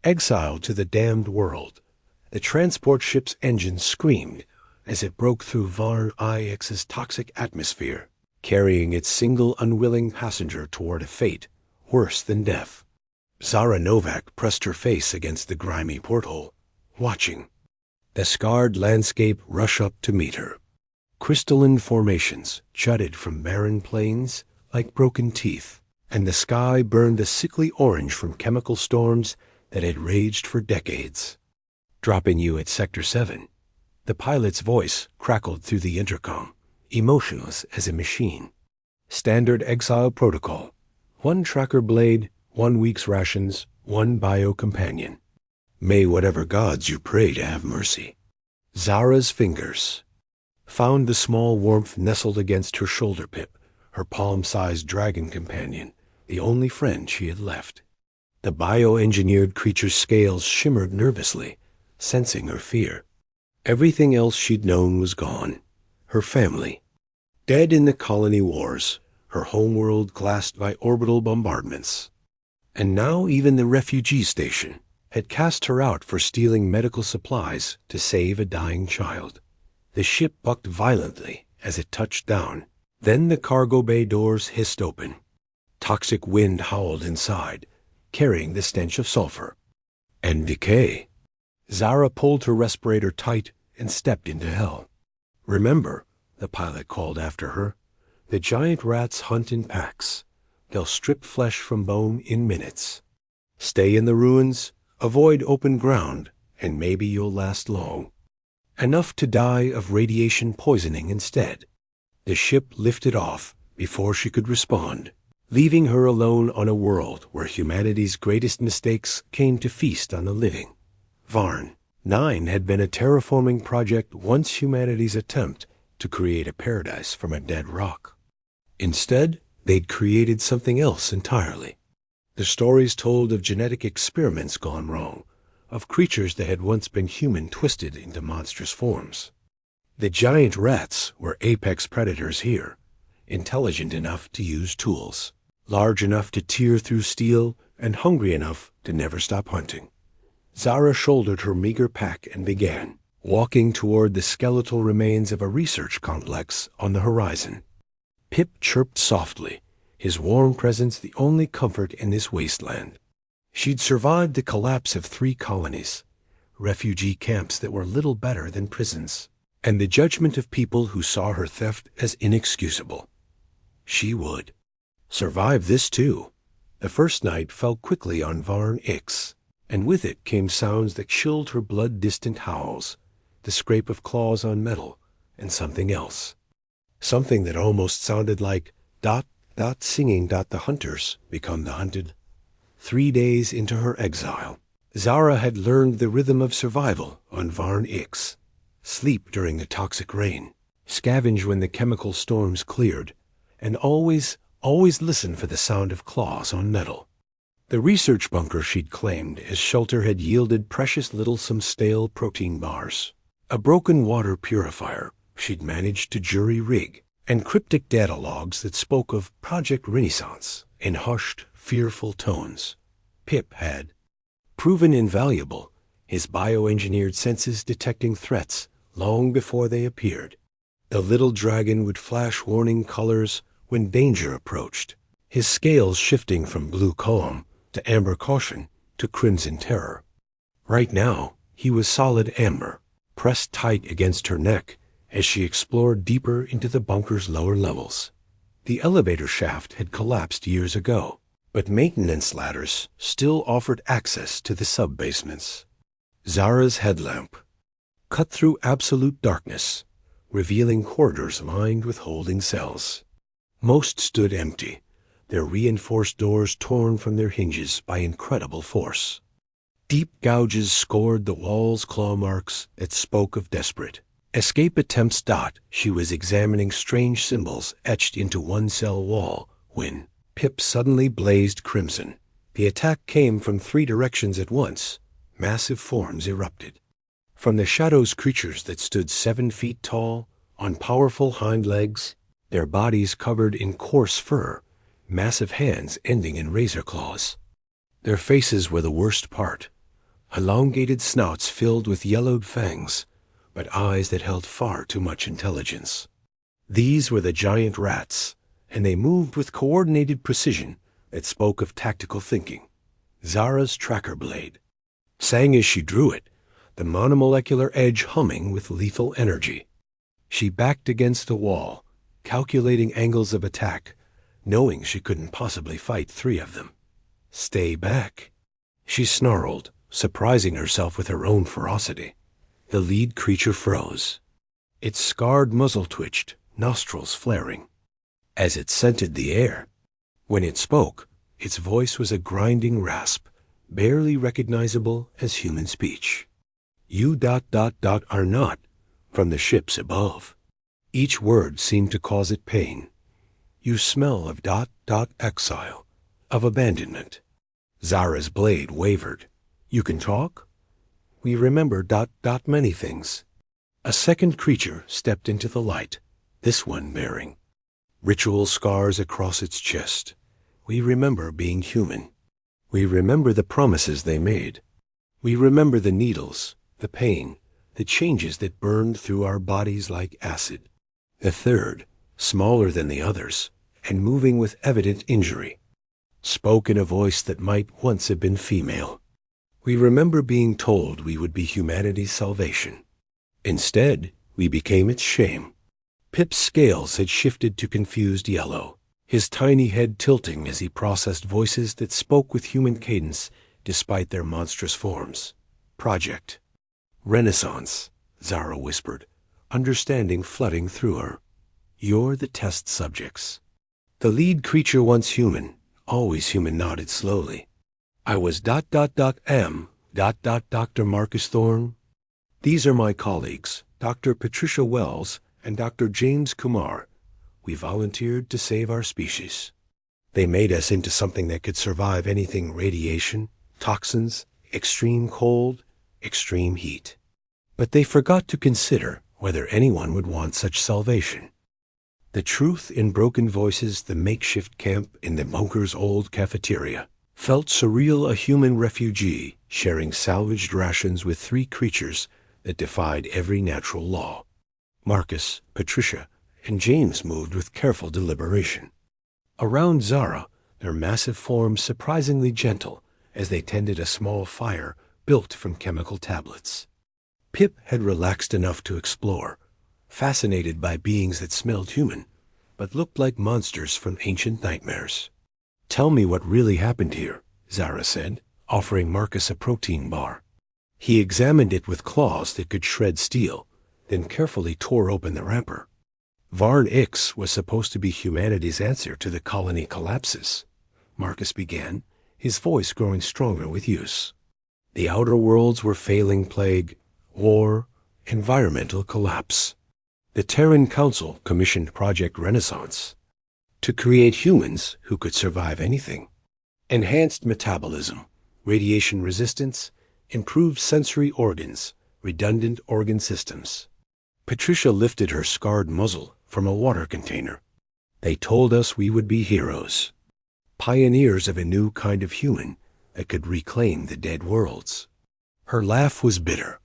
Exiled to the damned world, the transport ship's engine screamed as it broke through Varn IX's toxic atmosphere, carrying its single unwilling passenger toward a fate worse than death. Zara Novak pressed her face against the grimy porthole, watching the scarred landscape rush up to meet her. Crystalline formations jutted from barren plains like broken teeth, and the sky burned a sickly orange from chemical storms that had raged for decades. Dropping you at Sector 7, the pilot's voice crackled through the intercom, emotionless as a machine. Standard exile protocol: 1 tracker blade, 1 week's rations, 1 bio companion. May whatever gods you pray to have mercy. Zara's fingers found the small warmth nestled against her shoulder pip, her palm-sized dragon companion, the only friend she had left. The bioengineered creature's scales shimmered nervously, sensing her fear. Everything else she'd known was gone. Her family, dead in the colony wars, her homeworld glassed by orbital bombardments. And now even the refugee station had cast her out for stealing medical supplies to save a dying child. The ship bucked violently as it touched down. Then the cargo bay doors hissed open. Toxic wind howled inside, carrying the stench of sulfur and decay. Zara pulled her respirator tight and stepped into hell. Remember, the pilot called after her, the giant rats hunt in packs. They'll strip flesh from bone in minutes. Stay in the ruins, avoid open ground, and maybe you'll last long. Enough to die of radiation poisoning instead. The ship lifted off before she could respond, leaving her alone on a world where humanity's greatest mistakes came to feast on the living. Varn 9 had been a terraforming project once humanity's attempt to create a paradise from a dead rock. Instead, they'd created something else entirely. The stories told of genetic experiments gone wrong, of creatures that had once been human twisted into monstrous forms. The giant rats were apex predators here, intelligent enough to use tools, large enough to tear through steel, and hungry enough to never stop hunting. Zara shouldered her meager pack and began walking toward the skeletal remains of a research complex on the horizon. Pip chirped softly, his warm presence the only comfort in this wasteland. She'd survived the collapse of 3 colonies, refugee camps that were little better than prisons, and the judgment of people who saw her theft as inexcusable. She would survive this too. The first night fell quickly on Varn Ix, and with it came sounds that chilled her blood-distant howls, the scrape of claws on metal, and something else. Something that almost sounded like ... singing ... the hunters become the hunted. 3 days into her exile, Zara had learned the rhythm of survival on Varn Ix. Sleep during the toxic rain, scavenge when the chemical storms cleared, and always listen for the sound of claws on metal. The research bunker she'd claimed as shelter had yielded precious little some stale protein bars, a broken water purifier she'd managed to jury-rig, and cryptic data logs that spoke of Project Renaissance in hushed, fearful tones. Pip had proven invaluable, his bioengineered senses detecting threats long before they appeared. The little dragon would flash warning colors when danger approached, his scales shifting from blue calm to amber caution to crimson terror. Right now, he was solid amber, pressed tight against her neck as she explored deeper into the bunker's lower levels. The elevator shaft had collapsed years ago, but maintenance ladders still offered access to the sub-basements. Zara's headlamp cut through absolute darkness, revealing corridors lined with holding cells. Most stood empty, their reinforced doors torn from their hinges by incredible force. Deep gouges scored the walls' claw marks that spoke of desperate escape attempts. She was examining strange symbols etched into one cell wall when Pip suddenly blazed crimson. The attack came from 3 directions at once. Massive forms erupted. From the shadows, creatures that stood 7 feet tall, on powerful hind legs, their bodies covered in coarse fur, massive hands ending in razor claws. Their faces were the worst part, elongated snouts filled with yellowed fangs, but eyes that held far too much intelligence. These were the giant rats, and they moved with coordinated precision that spoke of tactical thinking. Zara's tracker blade sang as she drew it, the monomolecular edge humming with lethal energy. She backed against the wall, calculating angles of attack, knowing she couldn't possibly fight three of them. "Stay back," she snarled, surprising herself with her own ferocity. The lead creature froze. Its scarred muzzle twitched, nostrils flaring, as it scented the air. When it spoke, its voice was a grinding rasp, barely recognizable as human speech. "You ... are not," from the ships above. Each word seemed to cause it pain. "You smell of ... exile, of abandonment." Zara's blade wavered. "You can talk?" "We remember ... many things." A second creature stepped into the light, this one bearing ritual scars across its chest. "We remember being human. We remember the promises they made. We remember the needles, the pain, the changes that burned through our bodies like acid." The third, smaller than the others, and moving with evident injury, spoke in a voice that might once have been female. "We remember being told we would be humanity's salvation. Instead, we became its shame." Pip's scales had shifted to confused yellow, his tiny head tilting as he processed voices that spoke with human cadence despite their monstrous forms. "Project Renaissance," Zara whispered, understanding flooding through her. "You're the test subjects." The lead creature, once human, always human, nodded slowly. "I was ... am ... Dr. Marcus Thorne. These are my colleagues, Dr. Patricia Wells and Dr. James Kumar. We volunteered to save our species. They made us into something that could survive anything: radiation, toxins, extreme cold, extreme heat. But they forgot to consider whether anyone would want such salvation." The truth in broken voices, the makeshift camp in the bunker's old cafeteria. Felt surreal, a human refugee sharing salvaged rations with three creatures that defied every natural law. Marcus, Patricia, and James moved with careful deliberation. Around Zara, their massive forms surprisingly gentle as they tended a small fire built from chemical tablets. Pip had relaxed enough to explore, fascinated by beings that smelled human, but looked like monsters from ancient nightmares. "Tell me what really happened here," Zara said, offering Marcus a protein bar. He examined it with claws that could shred steel, then carefully tore open the wrapper. "Varn Ix was supposed to be humanity's answer to the colony collapses," Marcus began, his voice growing stronger with use. "The outer worlds were failing: plague, war, environmental collapse. The Terran Council commissioned Project Renaissance to create humans who could survive anything. Enhanced metabolism, radiation resistance, improved sensory organs, redundant organ systems." Patricia lifted her scarred muzzle from a water container. "They told us we would be heroes, pioneers of a new kind of human that could reclaim the dead worlds." Her laugh was bitter,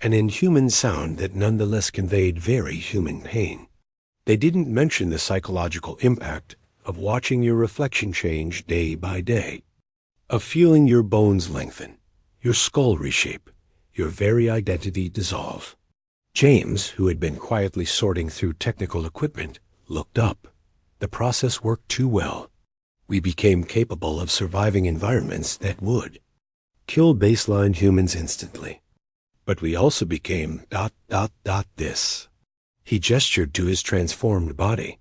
an inhuman sound that nonetheless conveyed very human pain. "They didn't mention the psychological impact of watching your reflection change day by day, of feeling your bones lengthen, your skull reshape, your very identity dissolve." James, who had been quietly sorting through technical equipment, looked up. "The process worked too well. We became capable of surviving environments that would kill baseline humans instantly. But we also became ... this." He gestured to his transformed body.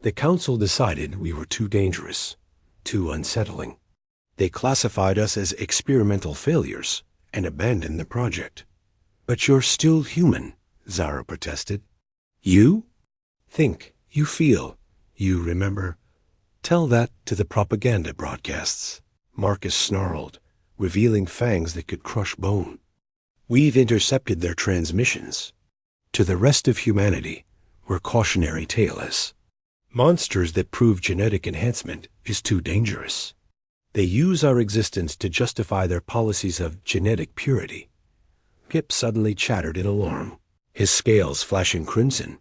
"The council decided we were too dangerous, too unsettling. They classified us as experimental failures and abandoned the project." "But you're still human," Zara protested. "You think, you feel, you remember. Tell that to the propaganda broadcasts." Marcus snarled, revealing fangs that could crush bone. "We've intercepted their transmissions. To the rest of humanity, we're cautionary tales. Monsters that prove genetic enhancement is too dangerous. They use our existence to justify their policies of genetic purity. Pip suddenly chattered in alarm, his scales flashing crimson.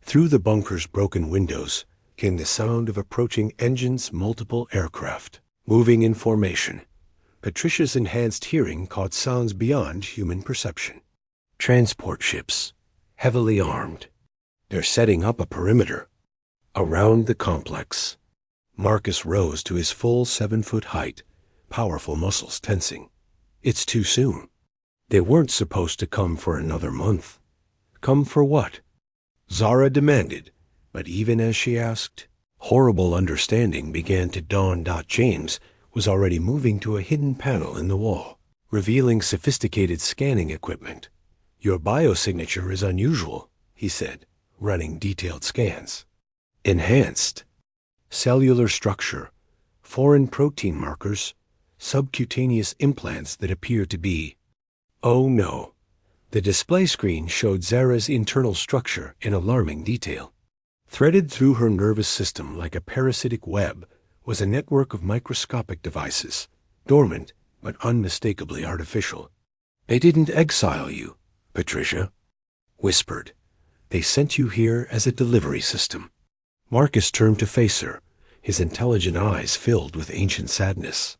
Through the bunker's broken windows came the sound of approaching engines, multiple aircraft, moving in formation. Patricia's enhanced hearing caught sounds beyond human perception. Transport ships, heavily armed. They're setting up a perimeter around the complex. Marcus rose to his full 7-foot height, powerful muscles tensing. It's too soon. They weren't supposed to come for another month. Come for what? Zara demanded, but even as she asked, horrible understanding began to dawn. James was already moving to a hidden panel in the wall, revealing sophisticated scanning equipment. Your biosignature is unusual, he said, running detailed scans. Enhanced. Cellular structure, foreign protein markers, subcutaneous implants that appear to be... Oh no. The display screen showed Zara's internal structure in alarming detail. Threaded through her nervous system like a parasitic web was a network of microscopic devices, dormant but unmistakably artificial. They didn't exile you, Patricia. Whispered. They sent you here as a delivery system. Marcus turned to face her, his intelligent eyes filled with ancient sadness.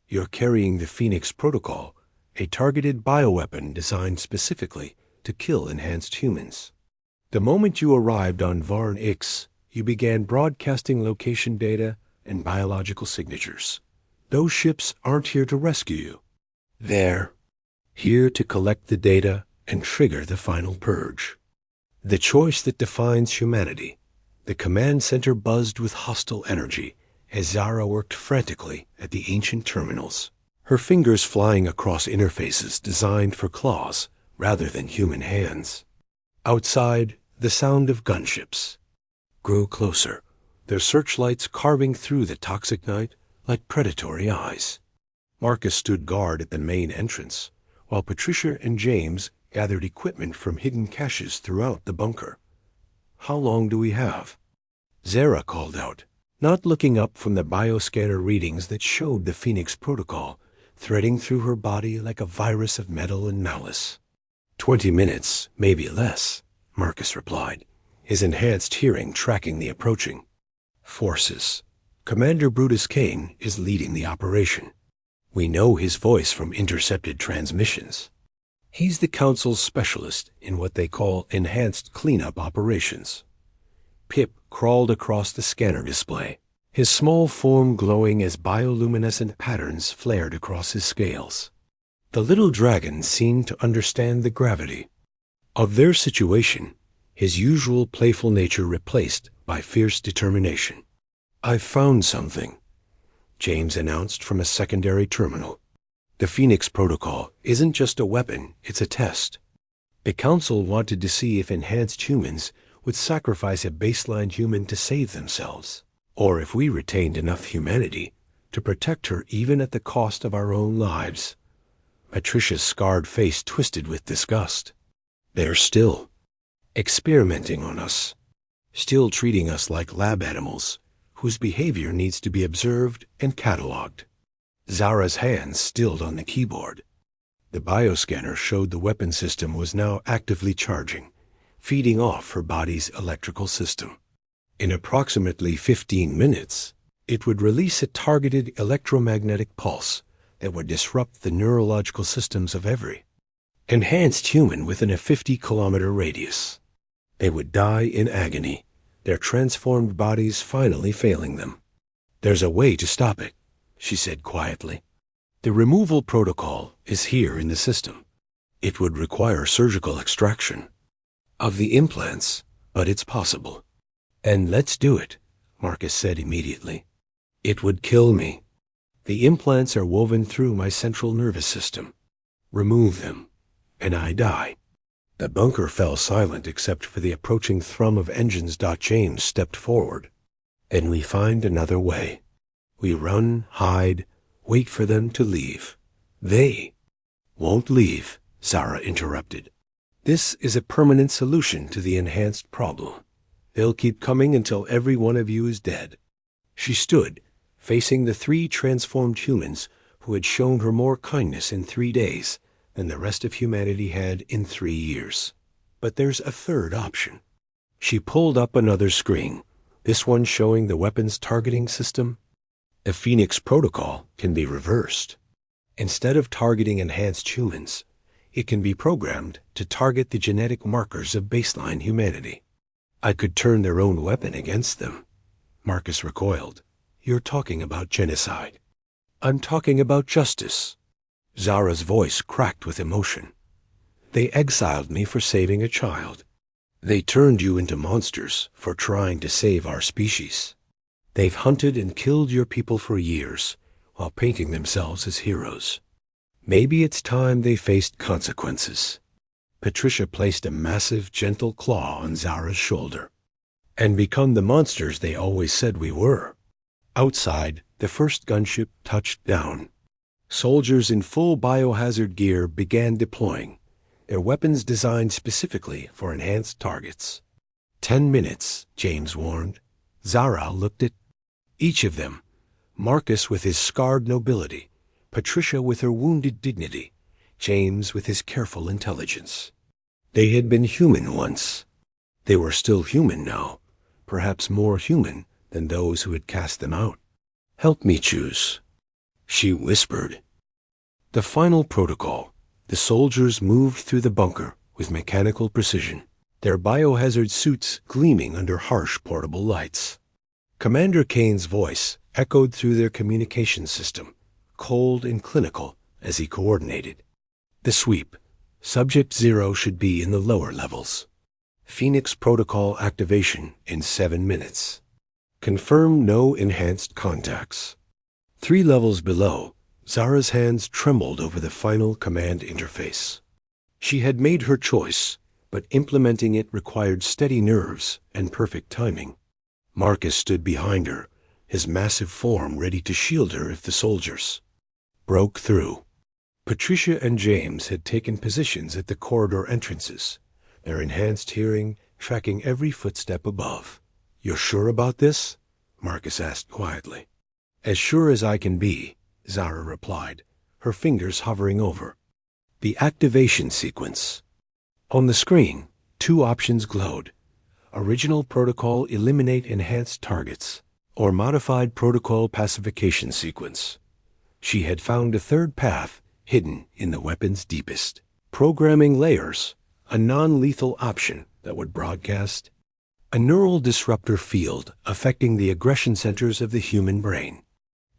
You're carrying the Phoenix Protocol, a targeted bioweapon designed specifically to kill enhanced humans. The moment you arrived on Varn X, you began broadcasting location data and biological signatures. Those ships aren't here to rescue you. They're here to collect the data and trigger the final purge. The choice that defines humanity. The command center buzzed with hostile energy as Zara worked frantically at the ancient terminals, her fingers flying across interfaces designed for claws rather than human hands. Outside, the sound of gunships grew closer, their searchlights carving through the toxic night like predatory eyes. Marcus stood guard at the main entrance, while Patricia and James gathered equipment from hidden caches throughout the bunker. How long do we have? Zara called out, not looking up from the bioscanner readings that showed the Phoenix Protocol threading through her body like a virus of metal and malice. 20 minutes, maybe less, Marcus replied, his enhanced hearing tracking the approaching forces. Commander Brutus Kane is leading the operation. We know his voice from intercepted transmissions. He's the Council's specialist in what they call enhanced cleanup operations. Pip crawled across the scanner display, his small form glowing as bioluminescent patterns flared across his scales. The little dragon seemed to understand the gravity of their situation, his usual playful nature replaced by fierce determination. I've found something, James announced from a secondary terminal. The Phoenix Protocol isn't just a weapon, it's a test. The Council wanted to see if enhanced humans would sacrifice a baseline human to save themselves, or if we retained enough humanity to protect her even at the cost of our own lives. Patricia's scarred face twisted with disgust. They're still experimenting on us, still treating us like lab animals whose behavior needs to be observed and catalogued. Zara's hands stilled on the keyboard. The bioscanner showed the weapon system was now actively charging, feeding off her body's electrical system. In approximately 15 minutes, it would release a targeted electromagnetic pulse that would disrupt the neurological systems of every enhanced human within a 50-kilometer radius. They would die in agony, their transformed bodies finally failing them. There's a way to stop it, she said quietly. The removal protocol is here in the system. It would require surgical extraction of the implants, but it's possible. And let's do it, Marcus said immediately. It would kill me. The implants are woven through my central nervous system. Remove them, and I die. The bunker fell silent except for the approaching thrum of engines. James stepped forward. And we find another way. We run, hide, wait for them to leave. They won't leave, Zara interrupted. This is a permanent solution to the enhanced problem. They'll keep coming until every one of you is dead. She stood, facing the three transformed humans who had shown her more kindness in 3 days than the rest of humanity had in 3 years. But there's a third option. She pulled up another screen, this one showing the weapons targeting system. The Phoenix protocol can be reversed. Instead of targeting enhanced humans, it can be programmed to target the genetic markers of baseline humanity. I could turn their own weapon against them. Marcus recoiled. You're talking about genocide. I'm talking about justice. Zara's voice cracked with emotion. They exiled me for saving a child. They turned you into monsters for trying to save our species. They've hunted and killed your people for years while painting themselves as heroes. Maybe it's time they faced consequences. Patricia placed a massive, gentle claw on Zara's shoulder. And become the monsters they always said we were. Outside, the first gunship touched down. Soldiers in full biohazard gear began deploying, their weapons designed specifically for enhanced targets. 10 minutes, James warned. Zara looked at each of them. Marcus with his scarred nobility, Patricia with her wounded dignity, James with his careful intelligence. They had been human once. They were still human now, perhaps more human than those who had cast them out. Help me choose, she whispered. The final protocol. The soldiers moved through the bunker with mechanical precision, their biohazard suits gleaming under harsh portable lights. Commander Kane's voice echoed through their communication system, cold and clinical as he coordinated. The sweep. Subject 0 should be in the lower levels. Phoenix protocol activation in 7 minutes. Confirm no enhanced contacts. 3 levels below, Zara's hands trembled over the final command interface. She had made her choice, but implementing it required steady nerves and perfect timing. Marcus stood behind her, his massive form ready to shield her if the soldiers broke through. Patricia and James had taken positions at the corridor entrances, their enhanced hearing tracking every footstep above. You're sure about this? Marcus asked quietly. As sure as I can be, Zara replied, her fingers hovering over the activation sequence. On the screen, 2 options glowed. Original protocol eliminate enhanced targets, or modified protocol pacification sequence. She had found a third path hidden in the weapon's deepest. Programming layers, a non-lethal option that would broadcast a neural disruptor field affecting the aggression centers of the human brain.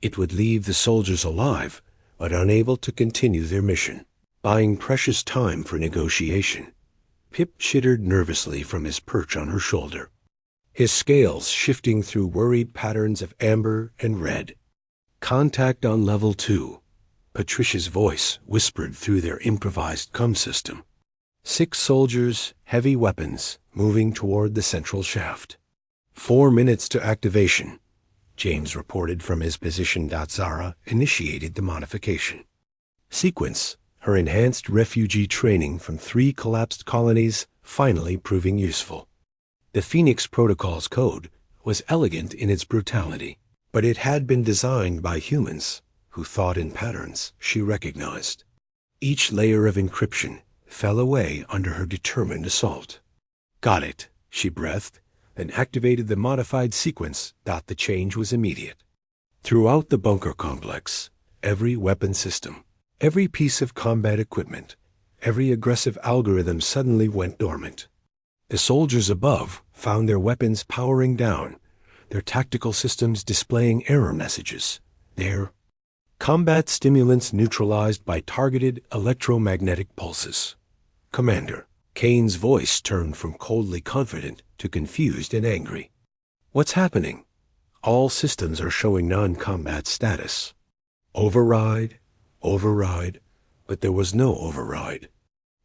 It would leave the soldiers alive, but unable to continue their mission, buying precious time for negotiation. Pip chittered nervously from his perch on her shoulder, his scales shifting through worried patterns of amber and red. Contact on level 2. Patricia's voice whispered through their improvised comm system. 6 soldiers, heavy weapons, moving toward the central shaft. 4 minutes to activation, James reported from his position. Zara initiated the modification sequence, her enhanced refugee training from 3 collapsed colonies finally proving useful. The Phoenix Protocol's code was elegant in its brutality, but it had been designed by humans who thought in patterns she recognized. Each layer of encryption fell away under her determined assault. Got it, she breathed, then activated the modified sequence. The change was immediate. Throughout the bunker complex, every weapon system, every piece of combat equipment, every aggressive algorithm suddenly went dormant. The soldiers above found their weapons powering down, their tactical systems displaying error messages, their combat stimulants neutralized by targeted electromagnetic pulses. Commander, Kane's voice turned from coldly confident to confused and angry. What's happening? All systems are showing non-combat status. Override, but there was no override.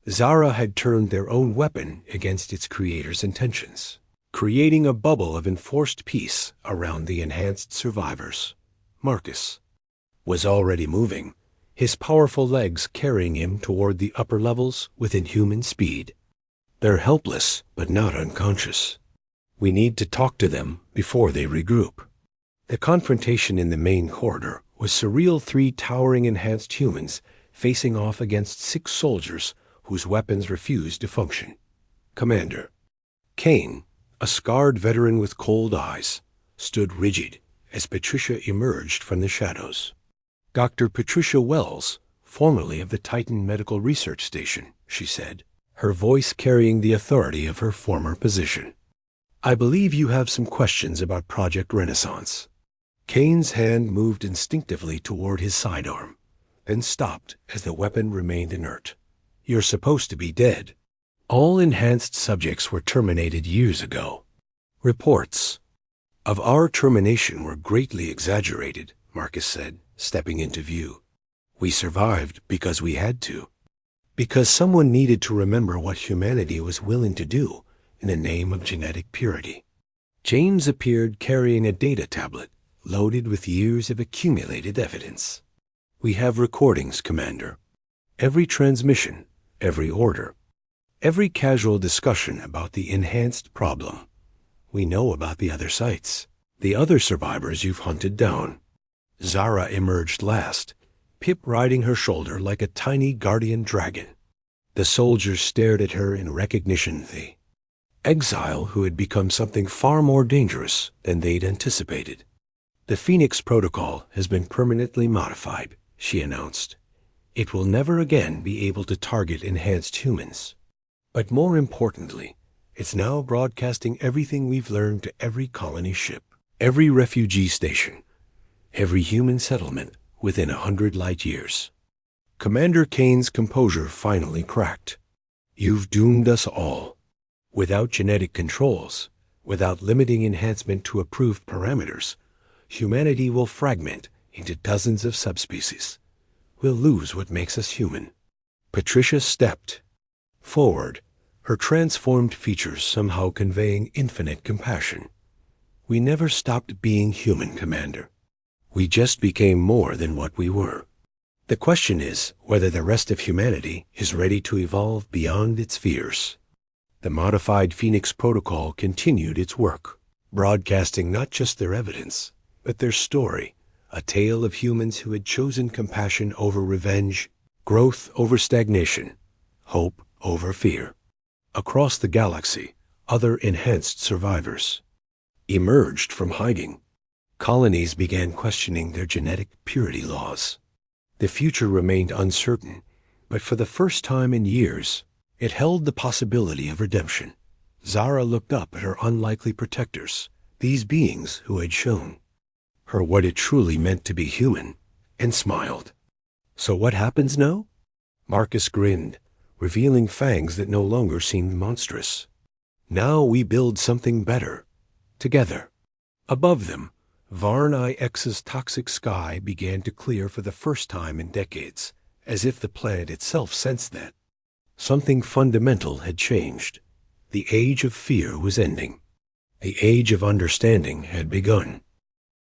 Zara had turned their own weapon against its creator's intentions, creating a bubble of enforced peace around the enhanced survivors. Marcus was already moving, his powerful legs carrying him toward the upper levels with inhuman speed. They're helpless, but not unconscious. We need to talk to them before they regroup. The confrontation in the main corridor was surreal. Three towering enhanced humans facing off against 6 soldiers whose weapons refused to function. Commander Kane, a scarred veteran with cold eyes, stood rigid as Patricia emerged from the shadows. Dr. Patricia Wells, formerly of the Titan Medical Research Station, she said, her voice carrying the authority of her former position. I believe you have some questions about Project Renaissance. Kane's hand moved instinctively toward his sidearm, then stopped as the weapon remained inert. You're supposed to be dead. All enhanced subjects were terminated years ago. Reports of our termination were greatly exaggerated, Marcus said, stepping into view. We survived because we had to. Because someone needed to remember what humanity was willing to do in the name of genetic purity. James appeared carrying a data tablet loaded with years of accumulated evidence. We have recordings, Commander. Every transmission, every order, every casual discussion about the enhanced problem. We know about the other sites, the other survivors you've hunted down. Zara emerged last, Pip riding her shoulder like a tiny guardian dragon. The soldiers stared at her in recognition. The exile who had become something far more dangerous than they'd anticipated. The Phoenix Protocol has been permanently modified, she announced. It will never again be able to target enhanced humans. But more importantly, it's now broadcasting everything we've learned to every colony ship, every refugee station, every human settlement within 100 light years. Commander Kane's composure finally cracked. You've doomed us all. Without genetic controls, without limiting enhancement to approved parameters, humanity will fragment into dozens of subspecies. We'll lose what makes us human. Patricia stepped forward, her transformed features somehow conveying infinite compassion. We never stopped being human, Commander. We just became more than what we were. The question is whether the rest of humanity is ready to evolve beyond its fears. The modified Phoenix Protocol continued its work, broadcasting not just their evidence, but their story, a tale of humans who had chosen compassion over revenge, growth over stagnation, hope over fear. Across the galaxy, other enhanced survivors emerged from hiding. Colonies began questioning their genetic purity laws. The future remained uncertain, but for the first time in years, it held the possibility of redemption. Zara looked up at her unlikely protectors, these beings who had shown her what it truly meant to be human, and smiled. So what happens now? Marcus grinned, revealing fangs that no longer seemed monstrous. Now we build something better, together. Above them, Varn IX's toxic sky began to clear for the first time in decades, as if the planet itself sensed that. Something fundamental had changed. The age of fear was ending. The age of understanding had begun.